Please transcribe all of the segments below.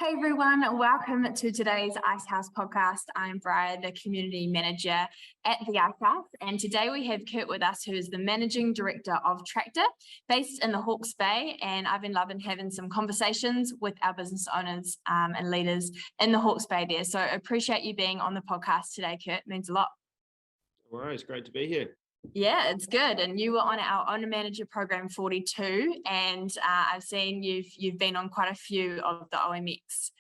Hey everyone, welcome to today's Icehouse Podcast. I'm Bryar, the Community Manager at the Icehouse, and today we have Kurt with us, who is the Managing Director of TRACTA, based in the Hawke's Bay, and I've been loving having some conversations with our business owners and leaders in the Hawke's Bay there, so I appreciate you being on the podcast today, Kurt. It means a lot. All right, it's great to be here. Yeah, it's good. And you were on our Owner Manager Programme 42, and I've seen you've been on quite a few of the OMX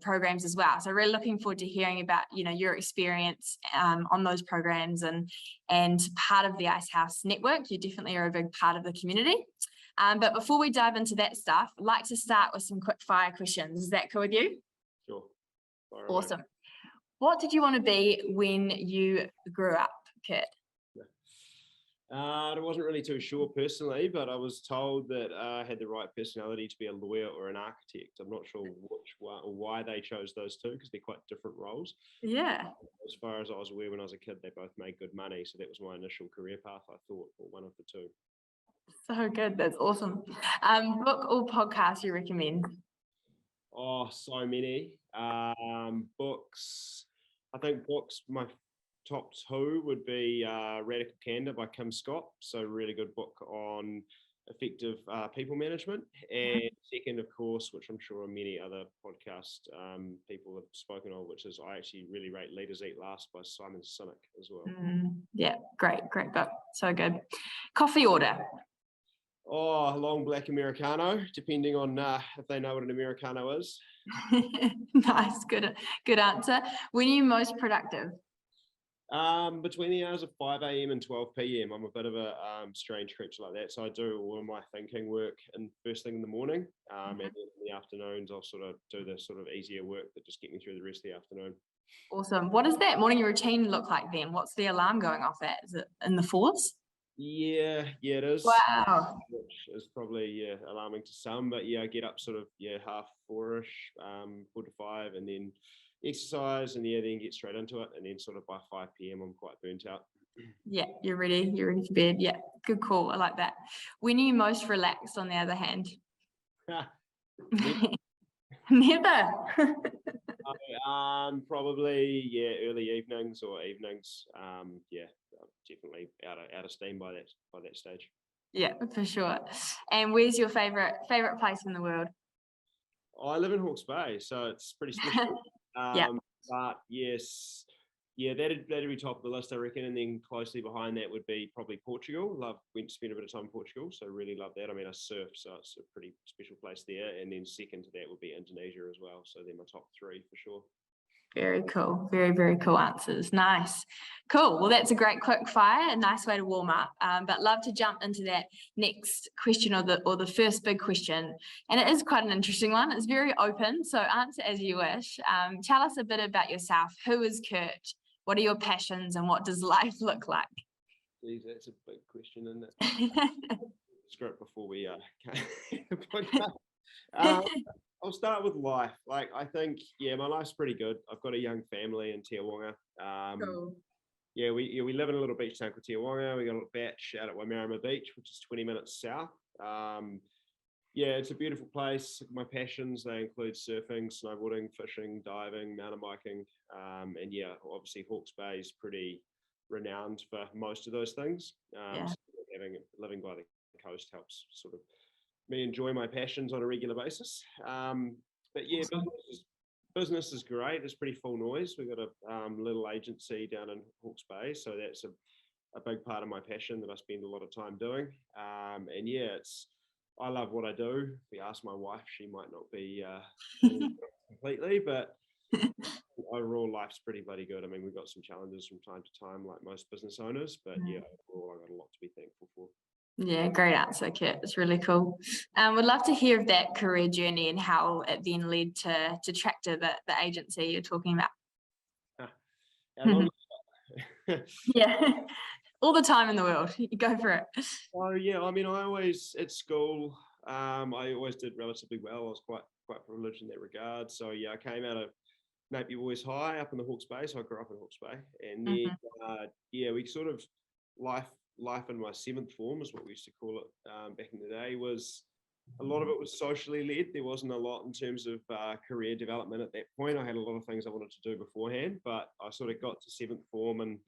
programs as well. So really looking forward to hearing about your experience on those programs and part of the Icehouse network. You definitely are a big part of the community. But before we dive into that stuff, I'd like to start with some quick fire questions. Is that cool with you? Sure. Awesome. What did you want to be when you grew up, Kurt? I wasn't really too sure personally, but I was told that I had the right personality to be a lawyer or an architect. I'm not sure which one or why they chose those two, because they're quite different roles. Yeah. As far as I was aware, when I was a kid, they both made good money. So that was my initial career path, I thought, or one of the two. So good. That's awesome. Book or podcast you recommend? Oh, so many. Books. I think books, my top two would be Radical Candor by Kim Scott. So really good book on effective people management. And second, of course, which I'm sure many other podcast people have spoken of, which is I actually really rate Leaders Eat Last by Simon Sinek as well. Yeah, great book. So good. Coffee order? Oh, long black Americano, depending on if they know what an Americano is. Nice, good answer. When are you most productive? Between the hours of 5 a.m. and 12 p.m. I'm a bit of a strange creature like that. So I do all of my thinking work first thing in the morning. And then in the afternoons, I'll sort of do the sort of easier work that just get me through the rest of the afternoon. Awesome. What does that morning routine look like then? What's the alarm going off at? Is it in the fours? Yeah, it is. Wow. Which is probably alarming to some, but I get up sort of 4:30, 4 to 5, and then exercise, and then get straight into it, and then sort of by 5 p.m. I'm quite burnt out. Yeah, you're ready for bed. Yeah, good call. I like that. When are you most relaxed, on the other hand? Never. Probably early evenings or evenings. Definitely out of steam by that stage. Yeah, for sure. And where's your favorite place in the world? I live in Hawke's Bay, so it's pretty special. But yes, that'd be top of the list, I reckon. And then closely behind that would be probably Portugal. Went to spend a bit of time in Portugal, so really love that. I mean, I surf, so it's a pretty special place there. And then second to that would be Indonesia as well. So they're my top three for sure. Very cool. Very, very cool answers. Nice. Cool. Well, that's a great quick fire, a nice way to warm up. But love to jump into that next question or the first big question. And it is quite an interesting one. It's very open, so answer as you wish. Tell us a bit about yourself. Who is Kurt? What are your passions and what does life look like? Geez, that's a big question, isn't it? Script before we I'll start with life. Like, I think, my life's pretty good. I've got a young family in Tiawonga. Cool. We live in a little beach town called Tiawonga. We got a little batch out at Waimarama Beach, which is 20 minutes south. It's a beautiful place. My passions, they include surfing, snowboarding, fishing, diving, mountain biking. Obviously Hawke's Bay is pretty renowned for most of those things. So living by the coast helps sort of me enjoy my passions on a regular basis. Business is great. It's pretty full noise. We've got a little agency down in Hawke's Bay, so that's a big part of my passion that I spend a lot of time doing. I love what I do. If you ask my wife, she might not be completely, but overall life's pretty bloody good. I mean, we've got some challenges from time to time, like most business owners, but overall I've got a lot to be thankful for. Yeah, great answer, Kurt. It's really cool. Would love to hear of that career journey and how it then led to TRACTA, the agency you're talking about. All the time in the world. You go for it. Oh yeah, I mean, I always at school, I always did relatively well. I was quite privileged in that regard. So I came out of Napier Boys High up in the Hawke's Bay, so I grew up in Hawke's Bay, and then we sort of life in my seventh form is what we used to call it back in the day, was a lot of it was socially led. There wasn't a lot in terms of career development at that point. I had a lot of things I wanted to do beforehand, but I sort of got to seventh form and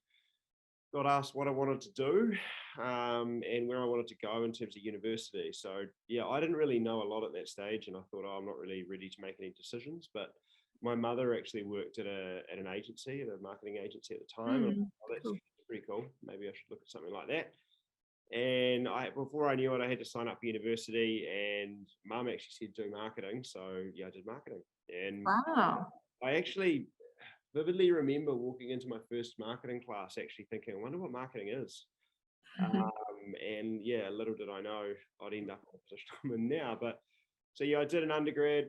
got asked what I wanted to do and where I wanted to go in terms of university. So yeah, I didn't really know a lot at that stage, and I thought, I'm not really ready to make any decisions. But my mother actually worked at an agency, at a marketing agency at the time. And that's cool. pretty cool. Maybe I should look at something like that. And before I knew it, I had to sign up for university, and mum actually said do marketing. So yeah, I did marketing. And Wow. I actually vividly remember walking into my first marketing class actually thinking, I wonder what marketing is. And yeah, little did I know I'd end up in the position I'm in now. But so yeah, I did an undergrad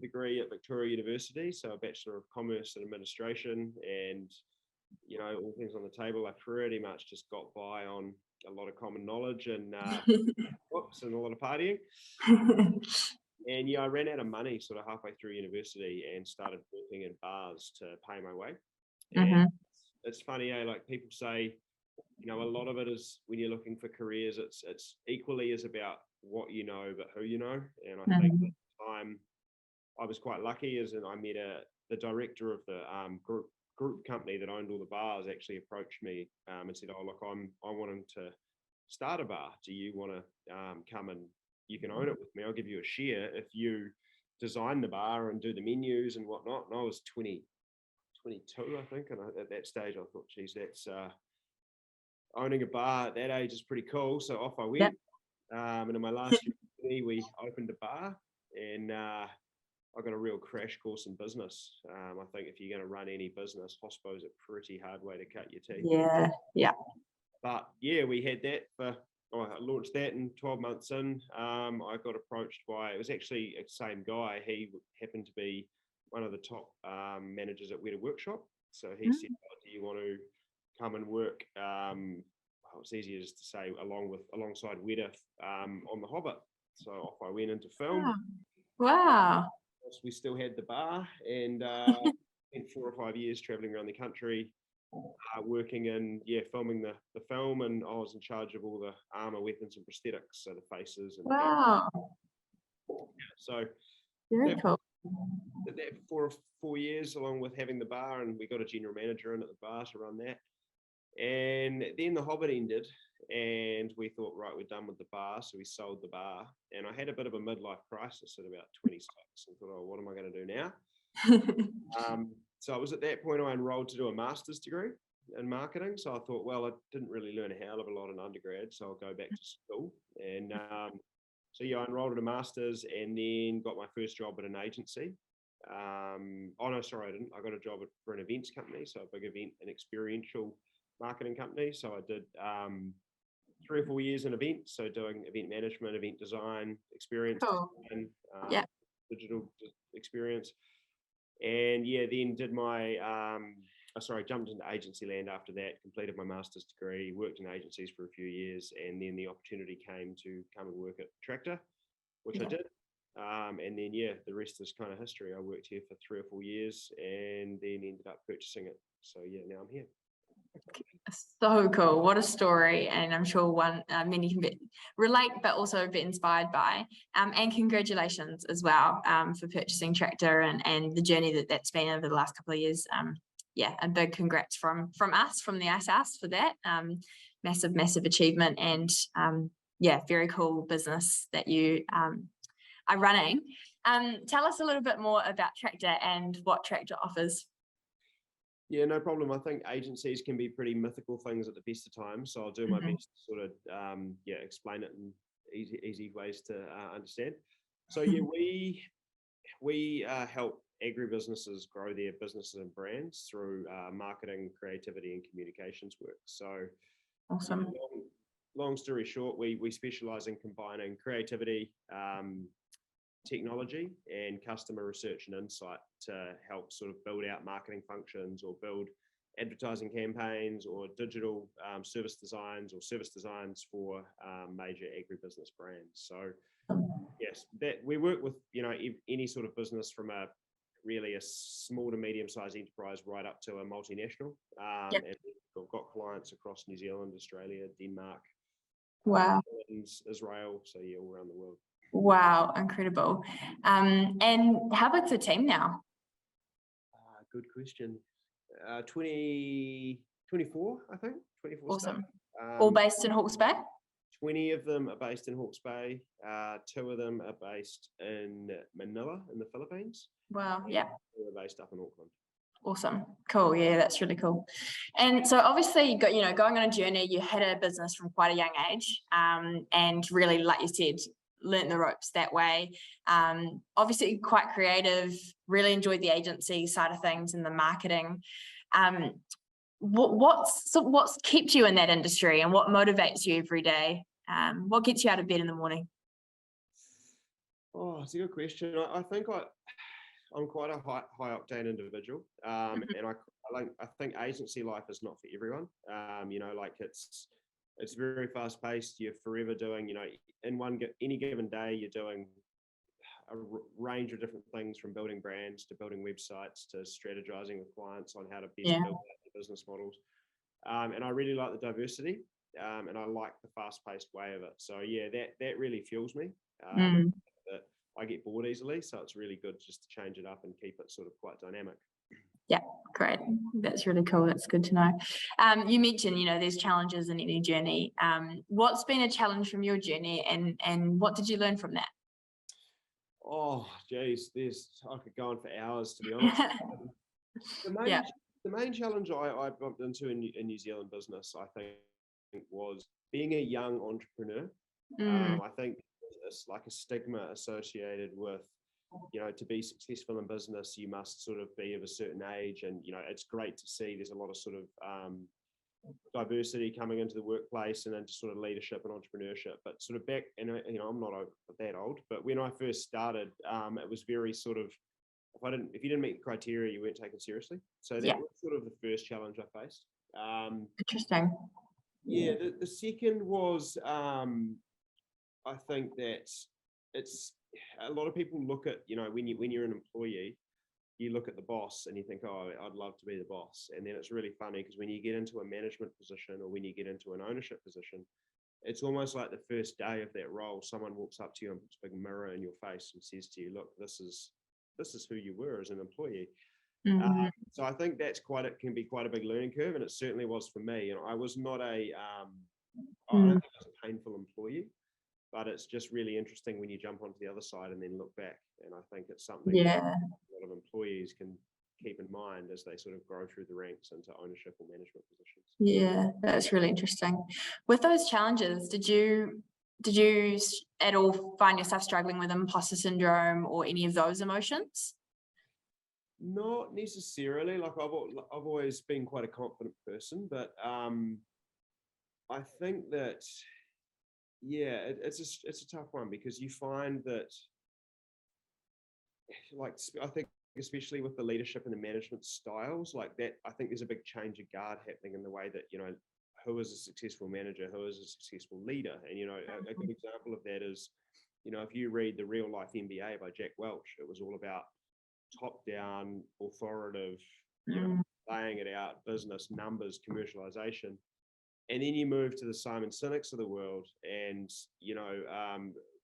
degree at Victoria University, so a Bachelor of Commerce and Administration, and all things on the table. I pretty much just got by on a lot of common knowledge and books and a lot of partying. And yeah, I ran out of money sort of halfway through university and started working in bars to pay my way. And it's funny, like people say, a lot of it is when you're looking for careers, it's equally as about what you know, but who you know. And I think at the time I was quite lucky, as in I met the director of the group company that owned all the bars actually approached me and said, oh look, I'm wanting to start a bar. Do you want to come and you can own it with me? I'll give you a share if you design the bar and do the menus and whatnot. And I was 22, I think, and at that stage I thought, geez, that's owning a bar at that age is pretty cool. So off I went. And in my last year we opened a bar, and I got a real crash course in business. I think if you're going to run any business, hospo is a pretty hard way to cut your teeth. Yeah. But yeah, we had that I launched that, and 12 months in, I got approached by, it was actually the same guy. He happened to be one of the top managers at Weta Workshop. So he said, do you want to come and work? It's easier just to say alongside Weta on The Hobbit. So off I went into film. Wow. We still had the bar, and spent 4 or 5 years traveling around the country, working in filming the film, and I was in charge of all the armor, weapons, and prosthetics, so the faces. And wow. So very cool. Did that for 4 years, along with having the bar, and we got a general manager in at the bar to run that. And then The Hobbit ended, and we thought, right, we're done with the bar, so we sold the bar. And I had a bit of a midlife crisis at about 26, and thought, oh, what am I going to do now? So I was at that point, I enrolled to do a master's degree in marketing. So I thought, well, I didn't really learn a hell of a lot in undergrad, so I'll go back to school. And so yeah, I enrolled at a master's, and then got my first job at an agency. I didn't. I got a job for an events company, so a big event and experiential marketing company. So I did 3 or 4 years in events, so doing event management, event design, experience, design, digital experience. And yeah, then did my, jumped into agency land after that, completed my master's degree, worked in agencies for a few years, and then the opportunity came to come and work at TRACTA, which I did. And then, yeah, the rest is kind of history. I worked here for 3 or 4 years and then ended up purchasing it. So yeah, now I'm here. So cool. What a story. And I'm sure many can relate, but also be inspired by. And congratulations as well for purchasing TRACTA and the journey that's been over the last couple of years. A big congrats from us, from the Icehouse, for that. Massive achievement, and very cool business that you are running. Tell us a little bit more about TRACTA and what TRACTA offers. Yeah, no problem. I think agencies can be pretty mythical things at the best of times, so I'll do my best to sort of explain it in easy ways to understand. So yeah, we help agribusinesses grow their businesses and brands through marketing, creativity, and communications work. So awesome. Long story short, we specialize in combining creativity, technology, and customer research and insight to help sort of build out marketing functions, or build advertising campaigns, or digital service designs for major agribusiness brands. So yes, that we work with any sort of business, from a small to medium-sized enterprise right up to a multinational. And we've got clients across New Zealand, Australia, Denmark, wow, Israel, so yeah, all around the world. Wow, incredible. And how big's the team now? Good question. 24, I think. 24 Awesome. staff. All based in Hawke's Bay? 20 of them are based in Hawke's Bay. 2 of them are based in Manila in the Philippines. Wow, yeah. 2 are based up in Auckland. Awesome. Cool. Yeah, that's really cool. And so obviously you got, going on a journey, you had a business from quite a young age, and really, like you said, learnt the ropes that way. Obviously quite creative, really enjoyed the agency side of things and the marketing. What's kept you in that industry, and what motivates you every day? What gets you out of bed in the morning? Oh, it's a good question. I think I'm quite a high octane individual, and I think agency life is not for everyone. It's very fast paced. You're forever doing, in any given day, you're doing a range of different things, from building brands to building websites to strategizing with clients on how to best build out the business models. And I really like the diversity, and I like the fast paced way of it. So yeah, that really fuels me. I get bored easily, so it's really good just to change it up and keep it sort of quite dynamic. Yeah, great. That's really cool. That's good to know. You mentioned, there's challenges in any journey. What's been a challenge from your journey, and what did you learn from that? Oh, geez, I could go on for hours, to be honest. The main challenge I bumped into in New Zealand business, I think, was being a young entrepreneur. I think it's like a stigma associated with, to be successful in business, you must sort of be of a certain age. And, it's great to see there's a lot of sort of diversity coming into the workplace and into sort of leadership and entrepreneurship. But sort of back, and I'm not that old, but when I first started, it was very sort of, if you didn't meet the criteria, you weren't taken seriously. So that was sort of the first challenge I faced. Interesting. Yeah, the second was, I think that it's a lot of people look at, when you're an employee, you look at the boss and you think, oh, I'd love to be the boss. And then it's really funny because when you get into a management position or when you get into an ownership position, it's almost like the first day of that role, someone walks up to you and puts a big mirror in your face and says to you, look, this is who you were as an employee. So I think it can be quite a big learning curve, and it certainly was for me. I was not I don't think I was a painful employee, but it's just really interesting when you jump onto the other side and then look back. And I think it's something that a lot of employees can keep in mind as they sort of grow through the ranks into ownership or management positions. Yeah, that's really interesting. With those challenges, did you at all find yourself struggling with imposter syndrome or any of those emotions? Not necessarily. Like I've always been quite a confident person, but I think that it's a tough one, because you find that, like, I think especially with the leadership and the management styles like that, I think there's a big change of guard happening in the way that, who is a successful manager, who is a successful leader. And, a good example of that is, if you read The Real Life MBA by Jack Welch, it was all about top-down, authoritative, laying it out, business, numbers, commercialization. And then you move to the Simon Sinek's of the world and,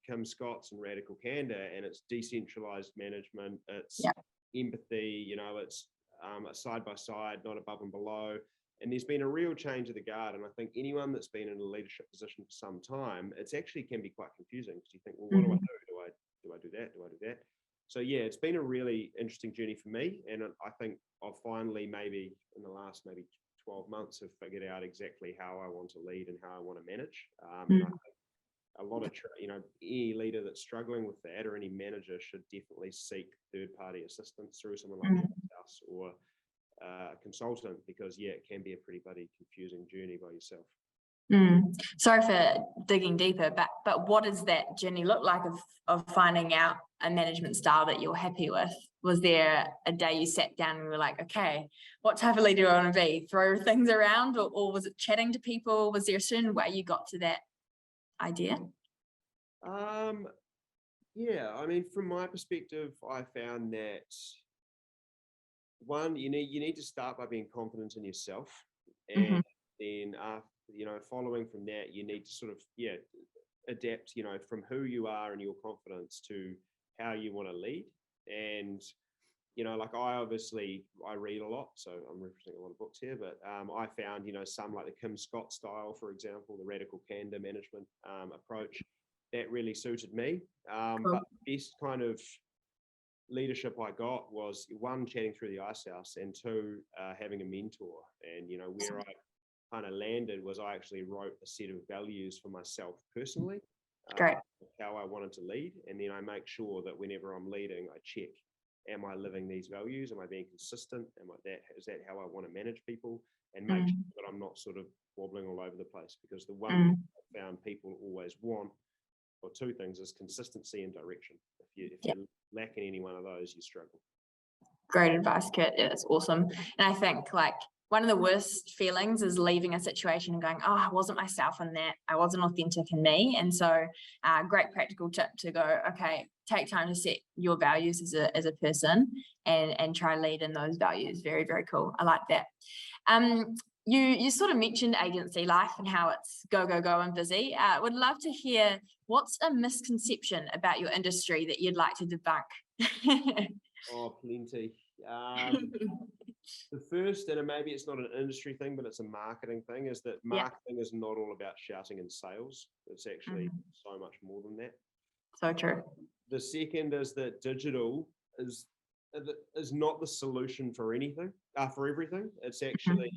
Kim Scott's and Radical Candor, and it's decentralized management, it's empathy, it's side by side, not above and below. And there's been a real change of the guard. And I think anyone that's been in a leadership position for some time, it's actually can be quite confusing, because you think, well, what do I do? Do I do that? Do I do that? So yeah, it's been a really interesting journey for me. And I think I've finally, maybe in the last 12 months, have figured out exactly how I want to lead and how I want to manage. And I think a lot of, any leader that's struggling with that, or any manager, should definitely seek third-party assistance through someone like Icehouse or a consultant, because it can be a pretty bloody confusing journey by yourself. Sorry for digging deeper, but what does that journey look like of finding out a management style that you're happy with? Was there a day you sat down and were like, okay, what type of leader do I want to be? Throw things around, or was it chatting to people? Was there a certain way you got to that idea? From my perspective, I found that one, you need to start by being confident in yourself, and then following from that, you need to sort of adapt, from who you are and your confidence to how you want to lead. And, like I read a lot, so I'm referencing a lot of books here, but I found, some like the Kim Scott style, for example, the radical candor management approach, that really suited me. Cool. But the best kind of leadership I got was, one, chatting through the Icehouse, and two, having a mentor. And, where I kind of landed was I actually wrote a set of values for myself personally, Great. how I wanted to lead. And then I make sure that whenever I'm leading, I check, am I living these values? Am I being consistent? Is that how I want to manage people? And make sure that I'm not sort of wobbling all over the place, because the one thing I found people always want, or two things, is consistency and direction. If you're lacking any one of those, you struggle. Great advice, Kurt. Yeah, it's awesome. And I think like one of the worst feelings is leaving a situation and going, oh, I wasn't myself in that. I wasn't authentic in me. And so great practical tip to go, okay, take time to set your values as a person and try to lead in those values. Very, very cool. I like that. You sort of mentioned agency life and how it's go, go, go and busy. Would love to hear, what's a misconception about your industry that you'd like to debunk? Oh, plenty. The first, and maybe it's not an industry thing, but it's a marketing thing, is that marketing is not all about shouting in sales. It's actually so much more than that. So true. The second is that digital is not the solution for anything, for everything. It's actually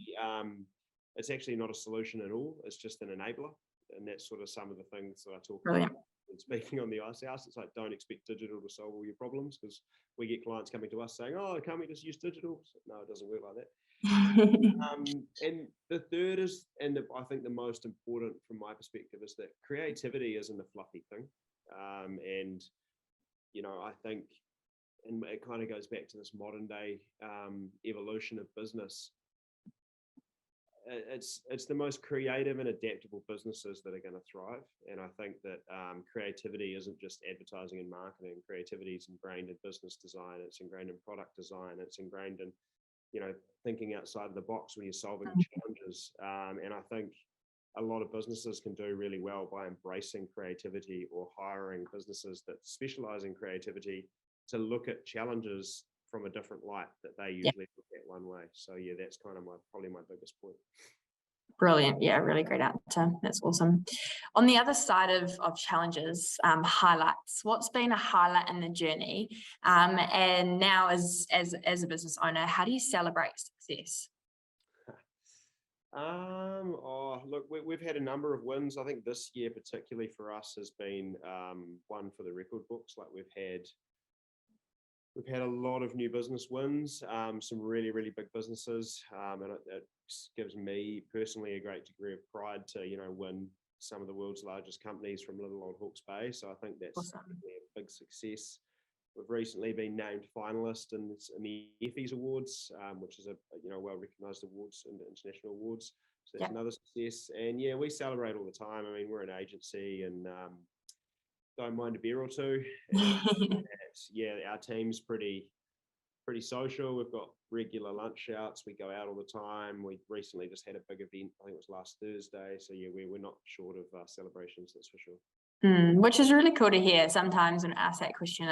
not a solution at all. It's just an enabler, and that's sort of some of the things that I talk about. And speaking on the Icehouse, it's like, don't expect digital to solve all your problems, because we get clients coming to us saying, oh, can't we just use digital? So, no, it doesn't work like that. And the third is, and I think the most important from my perspective, is that creativity isn't a fluffy thing. And, I think, and it kind of goes back to this modern day evolution of business. It's the most creative and adaptable businesses that are going to thrive. And I think that creativity isn't just advertising and marketing. Creativity is ingrained in business design. It's ingrained in product design. It's ingrained in, thinking outside of the box when you're solving challenges. And I think a lot of businesses can do really well by embracing creativity, or hiring businesses that specialize in creativity to look at challenges from a different light that they usually look at one way. So that's kind of probably my biggest point. Brilliant. Yeah, really great answer. That's awesome. On the other side of challenges, highlights. What's been a highlight in the journey? And now as a business owner, how do you celebrate success? Look, we've had a number of wins. I think this year particularly for us has been one for the record books. Like we've had a lot of new business wins, some really, really big businesses, and it gives me personally a great degree of pride to, win some of the world's largest companies from little old Hawke's Bay. So I think that's awesome. A big success. We've recently been named finalist in the Effie's Awards, which is a well-recognised awards and international awards. So that's another success. And we celebrate all the time. I mean, we're an agency, and don't mind a beer or two. Our team's pretty social. We've got regular lunch outs. We go out all the time. We recently just had a big event. I think it was last Thursday. So we're not short of celebrations, that's for sure. Which is really cool to hear. Sometimes when I ask that question,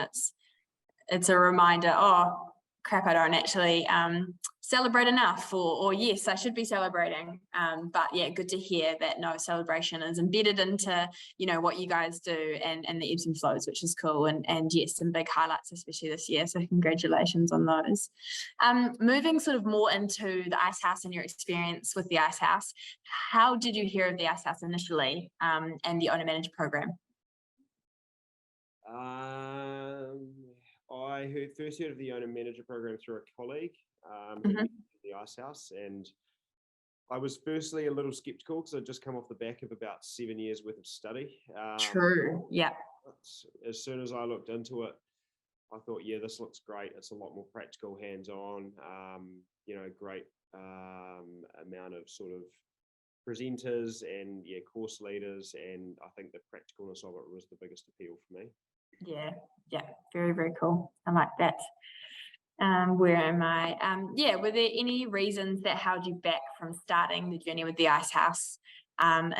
it's a reminder, oh crap, I don't actually celebrate enough, or yes, I should be celebrating. But good to hear that celebration is embedded into, what you guys do and the ebbs and flows, which is cool. And yes, some big highlights, especially this year. So congratulations on those. Moving sort of more into the Icehouse and your experience with the Icehouse, how did you hear of the Icehouse initially and the Owner Manager Programme? I first heard of the Owner Manager Programme through a colleague who did the Icehouse, and I was firstly a little skeptical because I'd just come off the back of about 7 years worth of study. True, yeah. As soon as I looked into it, I thought, this looks great. It's a lot more practical, hands-on, great amount of sort of presenters and course leaders, and I think the practicalness of it was the biggest appeal for me. Yeah, very, very cool. I like that. Where am I? Were there any reasons that held you back from starting the journey with the Icehouse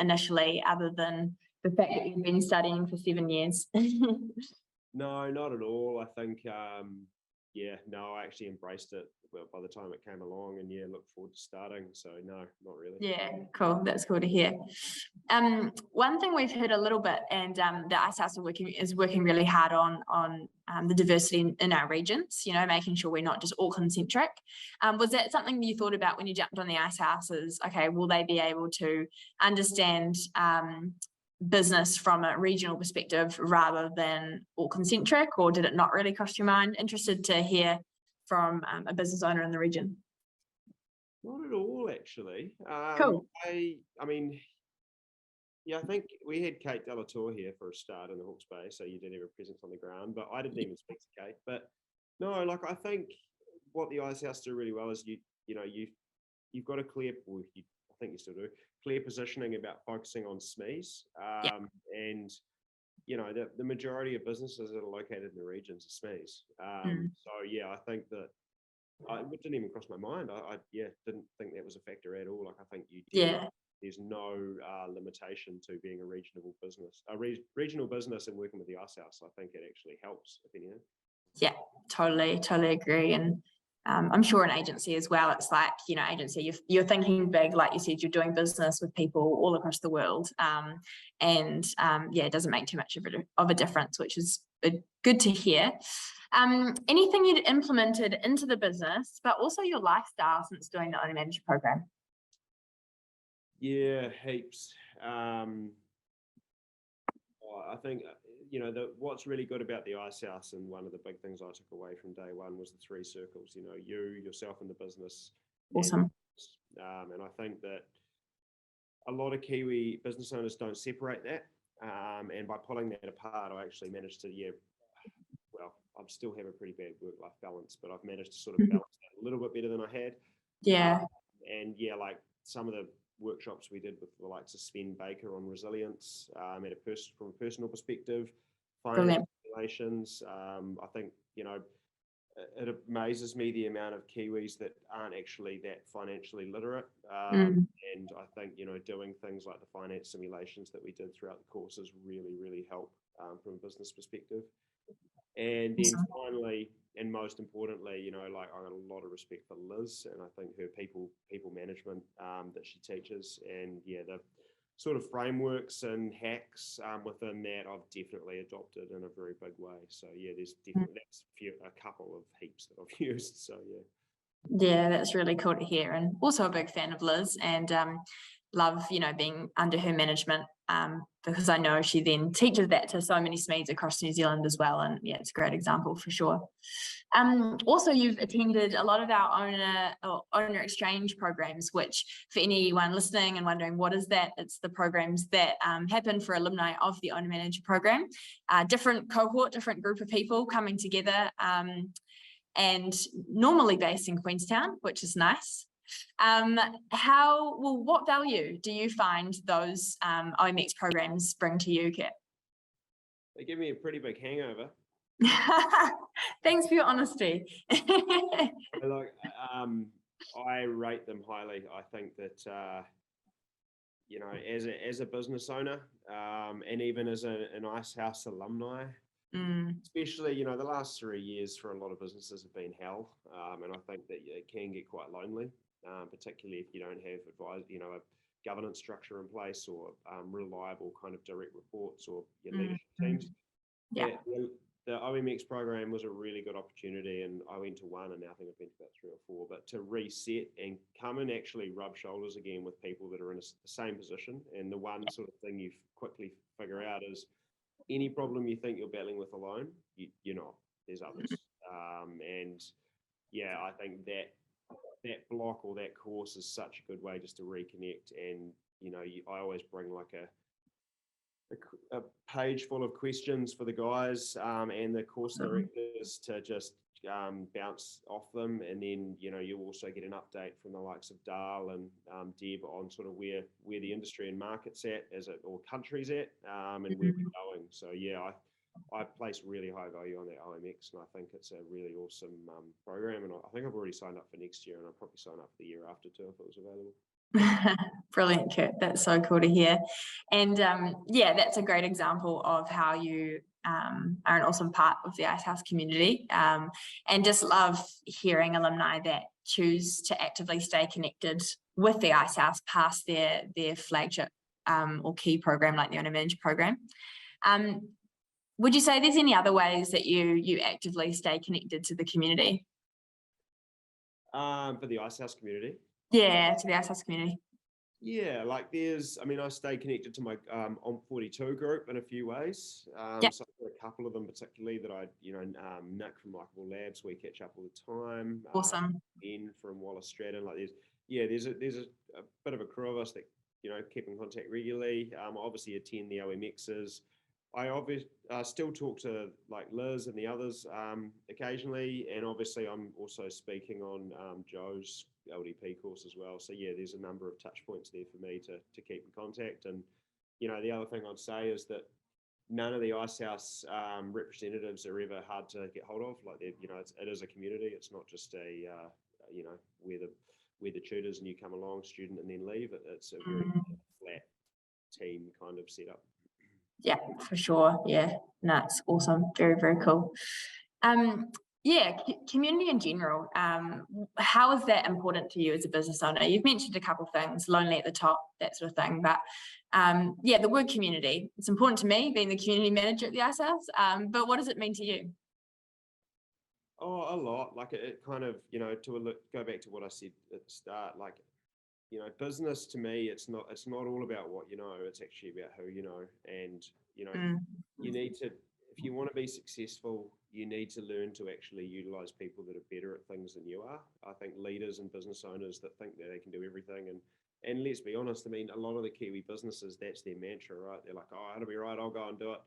initially, other than the fact that you've been studying for 7 years? No, not at all. I think, I actually embraced it by the time it came along, and look forward to starting. So no, not really. Yeah, cool. That's cool to hear. One thing we've heard a little bit, and the Icehouse is working really hard on the diversity in our regions, making sure we're not just Auckland centric. Was that something you thought about when you jumped on the Icehouse? Is, okay, will they be able to understand business from a regional perspective rather than Auckland centric, or did it not really cross your mind? Interested to hear from a business owner in the region. Not at all, actually. Cool. I think we had Kate Delatour here for a start in the Hawke's Bay, so you did have a presence on the ground, but I didn't even speak to Kate. But no, I think what the Icehouse do really well is you've got a clear, I think you still do, clear positioning about focusing on SMEs, and the majority of businesses that are located in the regions are SMEs. So I think that it didn't even cross my mind. I didn't think that was a factor at all. I think there's no limitation to being a regional business and working with the Icehouse. I think it actually helps, if anything. Yeah, totally agree. And I'm sure an agency as well, it's like, agency, you're thinking big, like you said, you're doing business with people all across the world. It doesn't make too much of a difference, which is good to hear. Anything you'd implemented into the business, but also your lifestyle since doing the Owner Manager Programme? Yeah, heaps. I think, what's really good about the Icehouse, and one of the big things I took away from day one, was the 3 circles, you, yourself, and the business. Awesome. And I think that a lot of Kiwi business owners don't separate that. And by pulling that apart, I actually managed to, I still have a pretty bad work-life balance, but I've managed to sort of balance that a little bit better than I had. Yeah. Like some of the workshops we did with the likes of Sven Baker on resilience, from a personal perspective, finance relations. I think, it amazes me the amount of Kiwis that aren't actually that financially literate. And I think, doing things like the finance simulations that we did throughout the courses really, really help from a business perspective. And then finally, and most importantly, I got a lot of respect for Liz, and I think her people management that she teaches, and the sort of frameworks and hacks within that I've definitely adopted in a very big way. So there's definitely a couple of heaps that I've used. So yeah, that's really cool to hear, and also a big fan of Liz, and love being under her management, because I know she then teaches that to so many SMEs across New Zealand as well, and it's a great example for sure. Also, you've attended a lot of our owner exchange programs, which for anyone listening and wondering what is that, it's the programs that happen for alumni of the Owner Manager Programme, different cohort, different group of people coming together, and normally based in Queenstown, which is nice. What value do you find those OMX programs bring to you, Kurt? They give me a pretty big hangover. Thanks for your honesty. I rate them highly. I think that as a business owner, and even as an Icehouse alumni, especially the last 3 years for a lot of businesses have been hell, and I think that it can get quite lonely, particularly if you don't have a governance structure in place, or reliable kind of direct reports, or your leadership teams. The OMX program was a really good opportunity, and I went to one, and now I think I've been to about 3 or 4, but to reset and come and actually rub shoulders again with people that are in the same position. And the one sort of thing you quickly figure out is any problem you think you're battling with alone, you're not. There's others. I think that block or that course is such a good way just to reconnect. And I always bring like a page full of questions for the guys and the course directors to just bounce off them, and then you also get an update from the likes of Dale and Deb on sort of where the industry and market's at, or country's at, and where we're going. So I place really high value on that OMX, and I think it's a really awesome program, and I think I've already signed up for next year, and I'll probably sign up for the year after too if it was available. Brilliant, Kurt. That's so cool to hear. And yeah, that's a great example of how you are an awesome part of the Icehouse community. And just love hearing alumni that choose to actively stay connected with the Icehouse past their flagship or key program like the Owner Manager Programme. Would you say there's any other ways that you actively stay connected to the community? For the Icehouse community? Yeah, to the Icehouse community. Yeah, like I stay connected to my OM42 group in a few ways. Yep. So I've got a couple of them particularly that Nick from Likeable Labs, we catch up all the time. Awesome. Ben from Wallace Stratton, like there's a bit of a crew of us that, keep in contact regularly. Obviously attend the OMXs. I obviously still talk to like Liz and the others occasionally, and obviously I'm also speaking on Joe's LDP course as well. So yeah, there's a number of touch points there for me to keep in contact. And the other thing I'd say is that none of the Icehouse representatives are ever hard to get hold of. Like it is a community. It's not just a where the tutors and you come along, student and then leave. It's a very flat team kind of setup. Yeah, for sure. Yeah, no, it's awesome. Very, very cool. Yeah, community in general. How is that important to you as a business owner? You've mentioned a couple of things, lonely at the top, that sort of thing. But yeah, the word community, it's important to me, being the community manager at the Icehouse. But what does it mean to you? Oh, a lot. Like it kind of, go back to what I said at the start, like, business to me, it's not all about what you know, it's actually about who you know. And, you need to, if you want to be successful, you need to learn to actually utilize people that are better at things than you are. I think leaders and business owners that think that they can do everything. And let's be honest, I mean, a lot of the Kiwi businesses, that's their mantra, right? They're like, oh, it'll be right, I'll go and do it.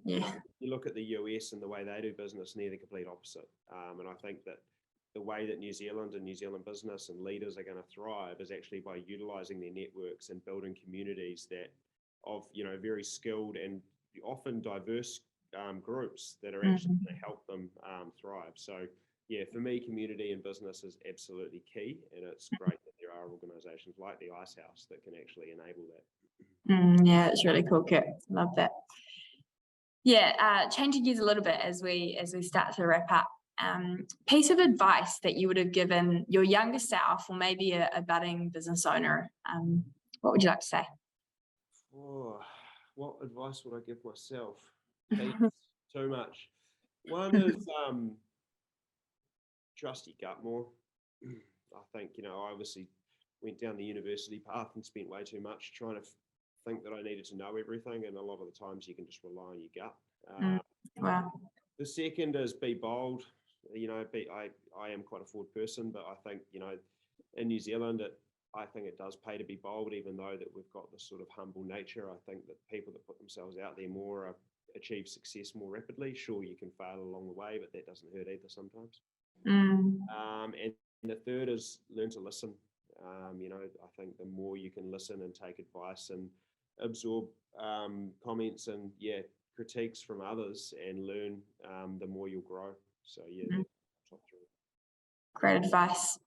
Yeah. You look at the US and the way they do business, and they're the complete opposite. And I think that the way that New Zealand and New Zealand business and leaders are going to thrive is actually by utilizing their networks and building communities that of, very skilled and often diverse groups that are actually going to help them thrive. So yeah, for me, community in business is absolutely key. And it's great that there are organizations like the Icehouse that can actually enable that. Yeah, it's really cool, Kurt. Love that. Yeah, changing gears a little bit as we start to wrap up. Piece of advice that you would have given your younger self, or maybe a budding business owner, what would you like to say? Oh, what advice would I give myself? Too much. One is trust your gut more. I think, I obviously went down the university path and spent way too much trying to think that I needed to know everything, and a lot of the times you can just rely on your gut. Wow. The second is be bold. I am quite a forward person, but I think, in New Zealand, I think it does pay to be bold, even though that we've got this sort of humble nature. I think that people that put themselves out there more achieve success more rapidly. Sure, you can fail along the way, but that doesn't hurt either sometimes. And the third is learn to listen. I think the more you can listen and take advice and absorb comments and critiques from others and learn, the more you'll grow. So top three. Great advice.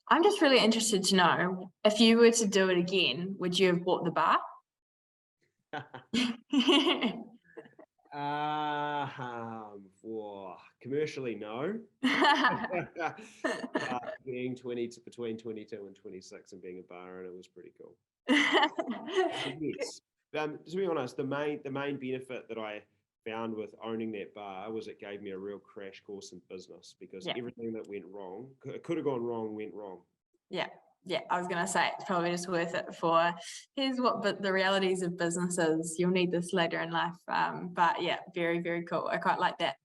I'm just really interested to know, if you were to do it again, would you have bought the bar? Commercially, no. Being between 22 and 26 and being a bar owner was pretty cool. Yes. To be honest, the main benefit that I found with owning that bar was it gave me a real crash course in business, because everything that went wrong, could have gone wrong, went wrong. Yeah, I was going to say it's probably just worth it for here's what the realities of business is. You'll need this later in life. But yeah, very, very cool. I quite like that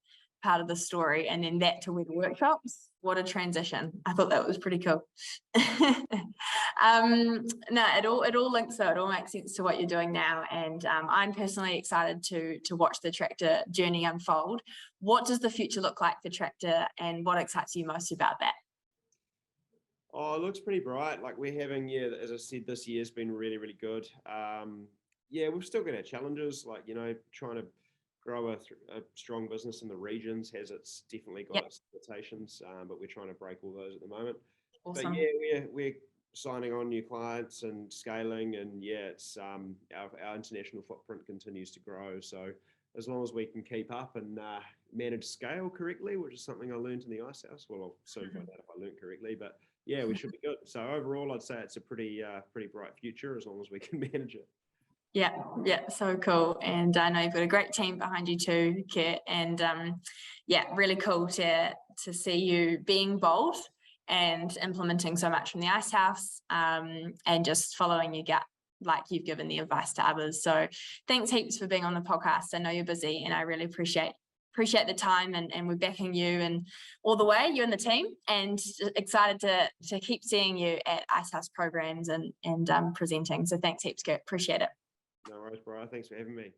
part of the story. And then that to web workshops. What a transition. I thought that was pretty cool. No, it all links though. It all makes sense to what you're doing now. And I'm personally excited to watch the TRACTA journey unfold. What does the future look like for TRACTA, and what excites you most about that? Oh, it looks pretty bright. Like we're having, as I said, this year's been really, really good. We've still got our challenges, like, trying to grow a strong business in the regions it's definitely got its limitations, but we're trying to break all those at the moment. Awesome. But we're signing on new clients and scaling, and it's our international footprint continues to grow. So as long as we can keep up and manage scale correctly, which is something I learned in the Icehouse. Well, I'll soon find out if I learned correctly, but yeah, we should be good. So overall, I'd say it's a pretty bright future as long as we can manage it. Yeah, so cool. And I know you've got a great team behind you too, Kurt. And really cool to see you being bold and implementing so much from the Icehouse, and just following your gut like you've given the advice to others. So thanks heaps for being on the podcast. I know you're busy, and I really appreciate the time, and we're backing you and all the way, you and the team, and excited to keep seeing you at Icehouse programs and presenting. So thanks heaps, Kurt. Appreciate it. No worries, Bryar. Thanks for having me.